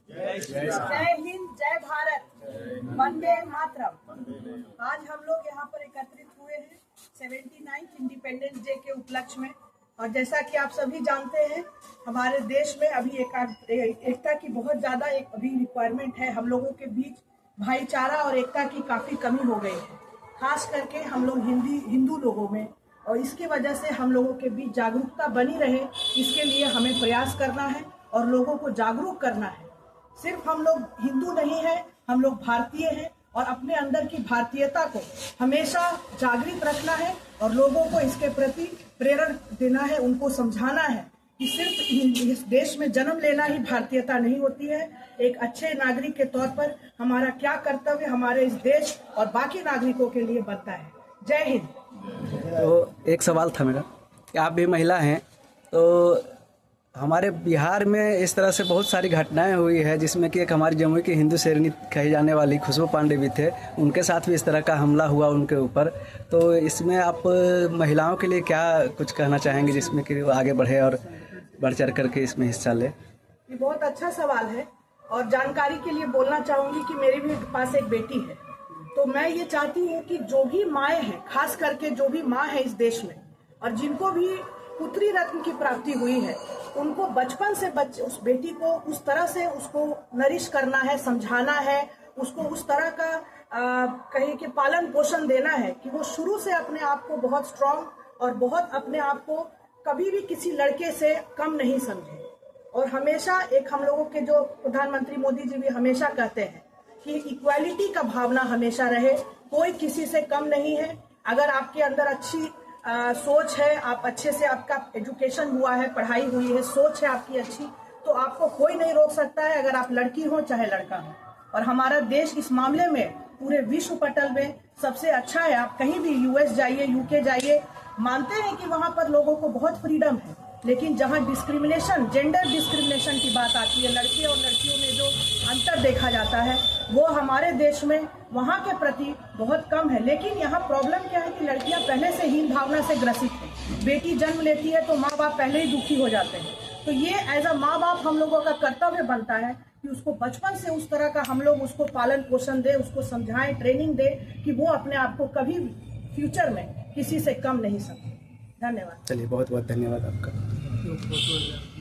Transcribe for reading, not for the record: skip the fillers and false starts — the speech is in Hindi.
जय हिंद, जय भारत, वंदे मातरम। आज हम लोग यहाँ पर एकत्रित हुए हैं 79 इंडिपेंडेंस डे के उपलक्ष्य में। और जैसा कि आप सभी जानते हैं, हमारे देश में अभी एकता की बहुत ज्यादा एक अभी रिक्वायरमेंट है। हम लोगों के बीच भाईचारा और एकता की काफी कमी हो गई है, खास करके हम लोग हिंदू लोगों में। और इसकी वजह से हम लोगों के बीच जागरूकता बनी रहे, इसके लिए हमें प्रयास करना है और लोगों को जागरूक करना है। सिर्फ हम लोग हिंदू नहीं हैं, हम लोग भारतीय हैं और अपने अंदर की भारतीयता को हमेशा जागृत रखना है और लोगों को इसके प्रति प्रेरणा देना है, उनको समझाना है कि सिर्फ इस देश में जन्म लेना ही भारतीयता नहीं होती है। एक अच्छे नागरिक के तौर पर हमारा क्या कर्तव्य हमारे इस देश और बाकी नागरिकों के लिए बनता है। जय हिंद। तो एक सवाल था मेरा कि आप भी महिला हैं, तो हमारे बिहार में इस तरह से बहुत सारी घटनाएं हुई है, जिसमें कि एक हमारी जमुई की हिंदू शेरनी कही जाने वाली खुशबू पांडे भी थे, उनके साथ भी इस तरह का हमला हुआ उनके ऊपर। तो इसमें आप महिलाओं के लिए क्या कुछ कहना चाहेंगे, जिसमें कि वो आगे बढ़े और बढ़ चढ़ करके इसमें हिस्सा ले? ये बहुत अच्छा सवाल है और जानकारी के लिए बोलना चाहूंगी कि मेरे भी पास एक बेटी है। तो मैं ये चाहती हूँ कि जो भी माएँ हैं, खास करके जो भी माँ है इस देश में और जिनको भी पुत्री रत्न की प्राप्ति हुई है, उनको बचपन से उस बेटी को उस तरह से उसको नरिश करना है, समझाना है, उसको उस तरह का कहीं के पालन पोषण देना है कि वो शुरू से अपने आप को बहुत स्ट्रांग और बहुत अपने आप को कभी भी किसी लड़के से कम नहीं समझे। और हमेशा एक हम लोगों के जो प्रधानमंत्री मोदी जी भी हमेशा कहते हैं कि इक्वालिटी का भावना हमेशा रहे, कोई किसी से कम नहीं है। अगर आपके अंदर अच्छी सोच है, आप अच्छे से आपका एजुकेशन हुआ है, पढ़ाई हुई है, सोच है आपकी अच्छी, तो आपको कोई नहीं रोक सकता है, अगर आप लड़की हो चाहे लड़का हो। और हमारा देश इस मामले में पूरे विश्व पटल में सबसे अच्छा है। आप कहीं भी यूएस जाइए, यूके जाइए, मानते हैं कि वहां पर लोगों को बहुत फ्रीडम है, लेकिन जहां डिस्क्रिमिनेशन, जेंडर डिस्क्रिमिनेशन की बात आती है, लड़के और लड़कियों में जो अंतर देखा जाता है, वो हमारे देश में वहां के प्रति बहुत कम है। लेकिन यहाँ प्रॉब्लम क्या है कि लड़कियां पहले से हीन भावना से ग्रसित हैं। बेटी जन्म लेती है तो माँ बाप पहले ही दुखी हो जाते हैं। तो ये एज अ माँ बाप हम लोगों का कर्तव्य बनता है कि उसको बचपन से उस तरह का हम लोग उसको पालन पोषण दे, उसको समझाएं, ट्रेनिंग दे कि वो अपने आप को कभी फ्यूचर में किसी से कम नहीं समझे। धन्यवाद। चलिए, बहुत बहुत धन्यवाद आपका।